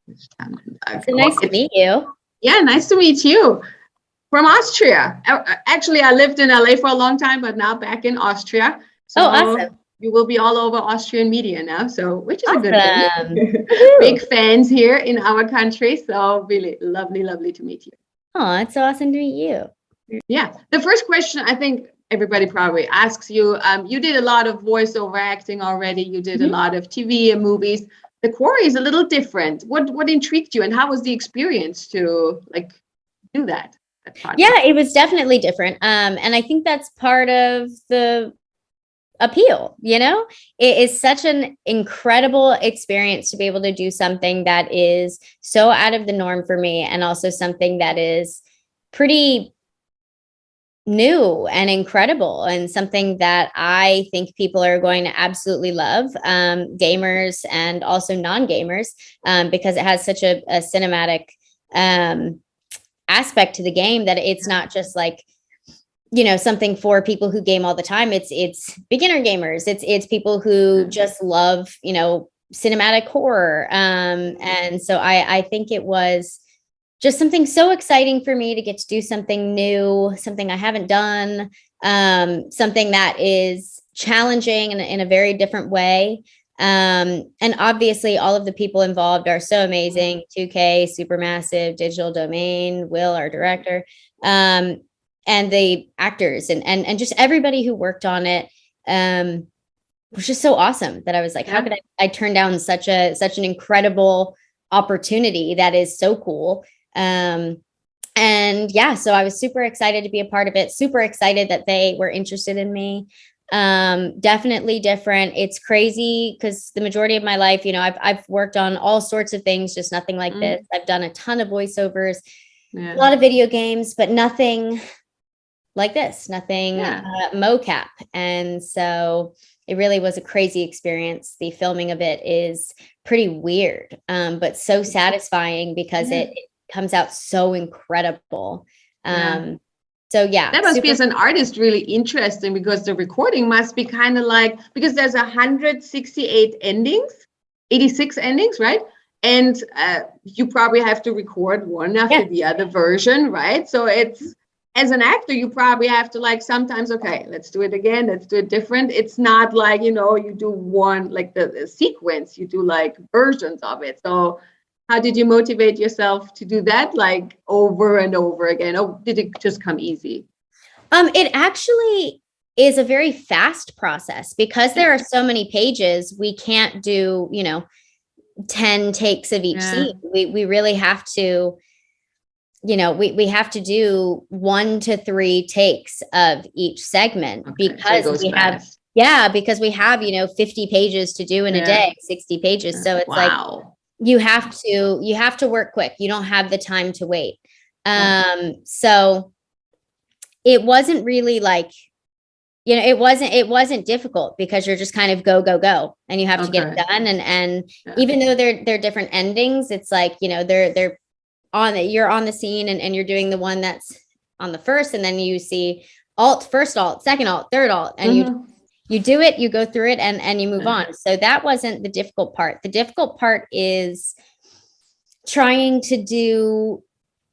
So nice to meet you. Yeah, nice to meet you. From Austria. Actually, I lived in LA for a long time, but now back in Austria. So awesome. You will be all over Austrian media now, so which is awesome. a good thing. Big fans here in our country, so really lovely to meet you. Oh, it's so awesome to meet you. Yeah, the first question I think everybody probably asks you, you did a lot of voiceover acting already, you did a lot of TV and movies. The Quarry is a little different. What intrigued you, and how was the experience to like do that? Yeah, it was definitely different. And I think that's part of the appeal. It is such an incredible experience to be able to do something that is so out of the norm for me, and also something that is pretty new and incredible, and something that I think people are going to absolutely love, gamers and also non-gamers, because it has such a cinematic aspect to the game, that it's not just like something for people who game all the time. It's beginner gamers, it's people who just love cinematic horror, and so I think it was just something so exciting for me to get to do something new, something I haven't done, something that is challenging in a very different way. And obviously all of the people involved are so amazing. 2K, Supermassive, Digital Domain, Will, our director, and the actors and just everybody who worked on it, was just so awesome that I was like, how could I turn down such an incredible opportunity that is so cool. And yeah, so I was super excited to be a part of it, super excited that they were interested in me. Definitely different. It's crazy because the majority of my life, I've worked on all sorts of things, just nothing like this. I've done a ton of voiceovers, a lot of video games, but nothing like this, nothing mocap. And so it really was a crazy experience. The filming of it is pretty weird, but so satisfying because it comes out so incredible. So yeah, that must be, as an artist, really interesting, because the recording must be kind of like, because there's 168 endings, 86 endings, right? And you probably have to record one after the other version, right? So it's, as an actor, you probably have to like sometimes, okay, let's do it again, let's do it different. It's not like, you do one, like the sequence, you do like versions of it. So how did you motivate yourself to do that, like over and over again? Or did it just come easy? It actually is a very fast process, because there are so many pages. We can't do, 10 takes of each scene. We really have to, we have to do 1 to 3 takes of each segment, because so we fast. Because we have, 50 pages to do in a day, 60 pages. So it's like, you have to work quick. You don't have the time to wait. So it wasn't really like, it wasn't difficult, because you're just kind of go, and you have to get it done. And even though they're different endings, it's like, they're you're on the scene, and you're doing the one that's on the first, and then you see first alt, second alt, third alt, and you do it, you go through it, and you move on. So that wasn't the difficult part. The difficult part is trying to do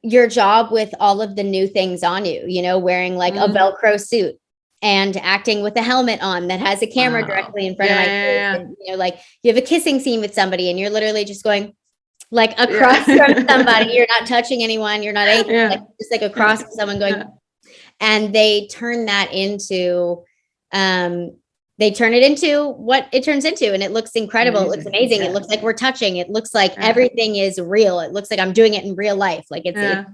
your job with all of the new things on you, wearing like a Velcro suit and acting with a helmet on that has a camera directly in front of my face. And, like you have a kissing scene with somebody, and you're literally just going like across from somebody. You're not touching anyone. You're not anything, like just like across from someone going, and they turn that into, they turn it into what it turns into, and it looks incredible. It looks amazing. It looks like we're touching. It looks like everything is real. It looks like I'm doing it in real life. Like it's a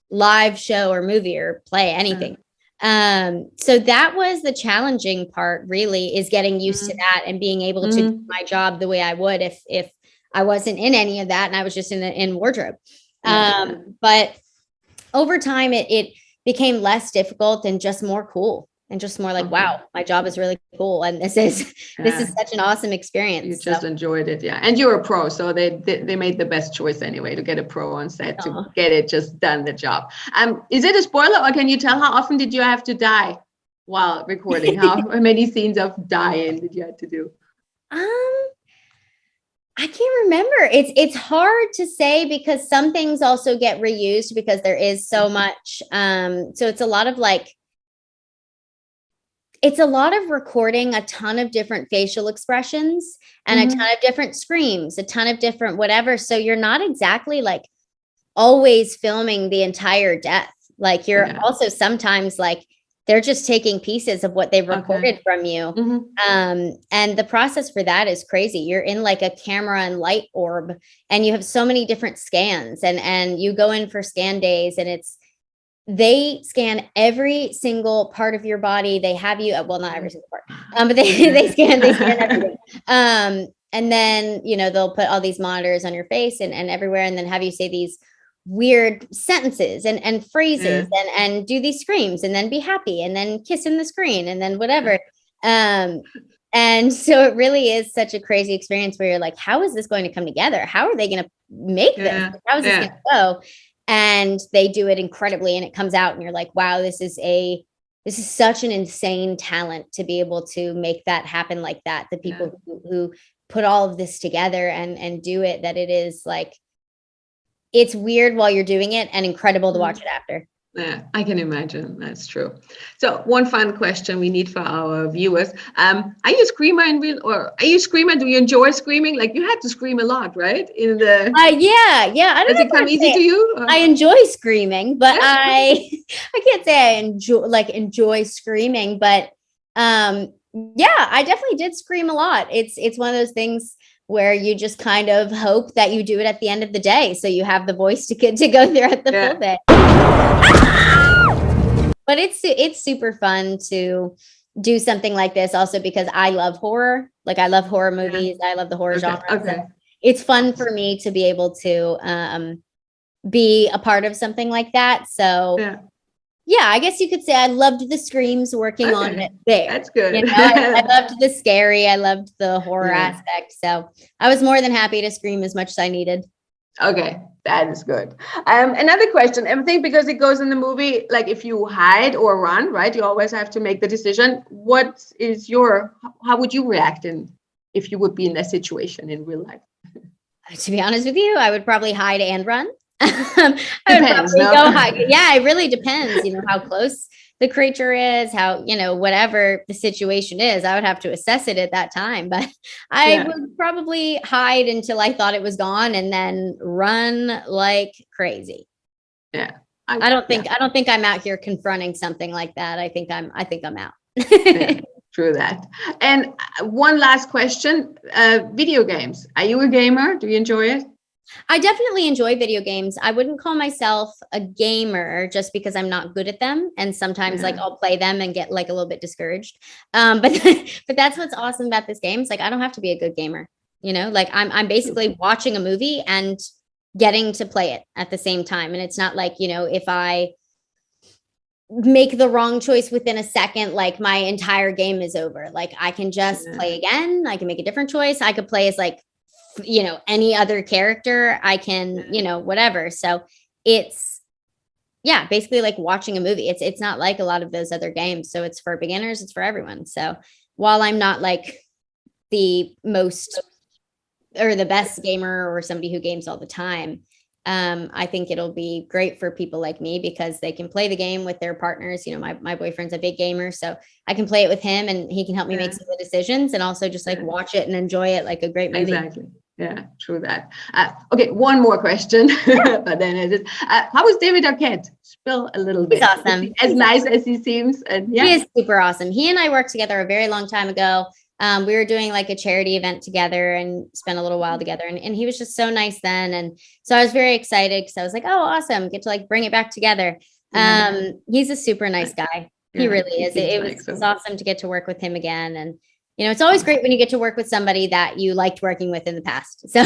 live show or movie or play, anything. So that was the challenging part, really, is getting used to that and being able to do my job the way I would if I wasn't in any of that and I was just in wardrobe. But over time, it became less difficult and just more cool. And just more like, wow, my job is really cool. And this is such an awesome experience. You just enjoyed it. Yeah. And you're a pro. So they made the best choice anyway, to get a pro on set to get it just done the job. Is it a spoiler, or can you tell how often did you have to die while recording? How many scenes of dying did you have to do? I can't remember. It's hard to say because some things also get reused because there is so much. So it's a lot of like, it's a lot of recording a ton of different facial expressions and a ton of different screams, a ton of different whatever. So you're not exactly like always filming the entire death. Like you're also sometimes like they're just taking pieces of what they've recorded from you. And the process for that is crazy. You're in like a camera and light orb and you have so many different scans and you go in for scan days and they scan every single part of your body. They have you, well, not every single part, but they scan everything. And then, you know, they'll put all these monitors on your face and everywhere, and then have you say these weird sentences and phrases and do these screams and then be happy and then kiss in the screen and then whatever. And so it really is such a crazy experience where you're like, how is this going to come together? How are they going to make this? How is this going to go? And they do it incredibly and it comes out and you're like, wow, this is such an insane talent to be able to make that happen like that. The people who put all of this together and do it, that it is like, it's weird while you're doing it and incredible to watch it after. Yeah, I can imagine. That's true. So one fun question we need for our viewers. Are you a screamer are you a screamer? Do you enjoy screaming? Like you had to scream a lot, right? In the yeah. I don't Does it come easy to you? Or? I enjoy screaming, but I can't say I enjoy screaming, but yeah, I definitely did scream a lot. It's one of those things where you just kind of hope that you do it at the end of the day. So you have the voice to go throughout the full day. But it's super fun to do something like this also because I love horror. Like I love horror movies. I love the horror genre. So it's fun for me to be able to be a part of something like that. So yeah, I guess you could say I loved the screams working on it there. That's good. You know, I loved the scary. I loved the horror aspect. So I was more than happy to scream as much as I needed. Okay, that is good. Another question, I think because it goes in the movie, like if you hide or run, right? You always have to make the decision. How would you react if you would be in that situation in real life? To be honest with you, I would probably hide and run. Depends, yeah, it really depends, you know, how close the creature is, how, you know, whatever the situation is, I would have to assess it at that time, but I would probably hide until I thought it was gone and then run like crazy. I don't think I'm out here confronting something like that. I think I'm out. True that. And one last question, video games. Are you a gamer? Do you enjoy it? I definitely enjoy video games. I wouldn't call myself a gamer just because I'm not good at them. And sometimes like I'll play them and get like a little bit discouraged. But that's what's awesome about this game. It's like, I don't have to be a good gamer, you know, like I'm basically watching a movie and getting to play it at the same time. And it's not like, you know, if I make the wrong choice within a second, like my entire game is over. Like I can just play again. I can make a different choice. I could play as like, you know, any other character. I can, you know, whatever. So it's basically like watching a movie. It's not like a lot of those other games. So it's for beginners, it's for everyone. So while I'm not like the most or the best gamer or somebody who games all the time, I think it'll be great for people like me because they can play the game with their partners. You know, my boyfriend's a big gamer, so I can play it with him and he can help me make some of the decisions and also just like watch it and enjoy it like a great movie. Exactly. Yeah, true that. Okay, one more question, but then it is, how is David Arquette? Spill a little bit. He's awesome. As nice as he seems. And he is super awesome. He and I worked together a very long time ago. We were doing like a charity event together and spent a little while together. And he was just so nice then. And so I was very excited because I was like, oh, awesome. Get to like bring it back together. He's a super nice guy. He really is. It was awesome to get to work with him again. And, you know, it's always great when you get to work with somebody that you liked working with in the past. So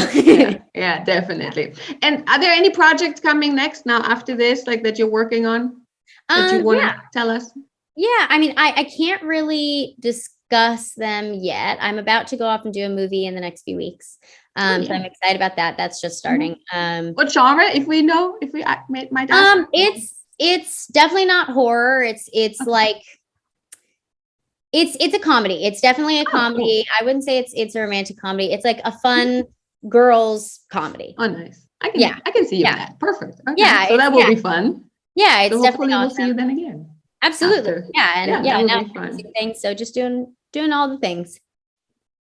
yeah, definitely. And are there any projects coming next now after this, like that you're working on that you want to tell us? Yeah, I mean, I can't really discuss them yet. I'm about to go off and do a movie in the next few weeks. So I'm excited about that. That's just starting. What genre, if we might ask? It's definitely not horror. It's like it's a comedy. It's definitely a comedy. Cool. I wouldn't say it's a romantic comedy. It's like a fun girls comedy. Oh, nice. I can see you in that. Perfect. Okay. Yeah. So that will be fun. Yeah. It's so definitely hopefully we'll awesome. see you then again. Absolutely. After. Yeah. And that will now be fun. things. So just doing all the things.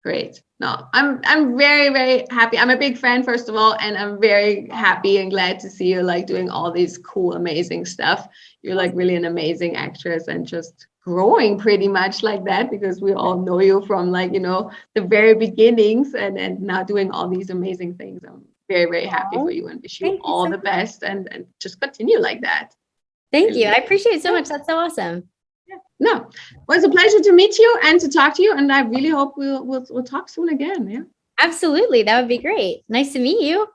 Great. No, I'm very, very happy. I'm a big fan, first of all, and I'm very happy and glad to see you like doing all these cool, amazing stuff. You're like really an amazing actress and just growing pretty much like that, because we all know you from like, the very beginnings and now doing all these amazing things. I'm very, very happy for you and wish you all the best and just continue like that. Thank you. I appreciate it so much. That's so awesome. No, well, it's a pleasure to meet you and to talk to you, and I really hope we'll talk soon again. Yeah, absolutely, that would be great. Nice to meet you.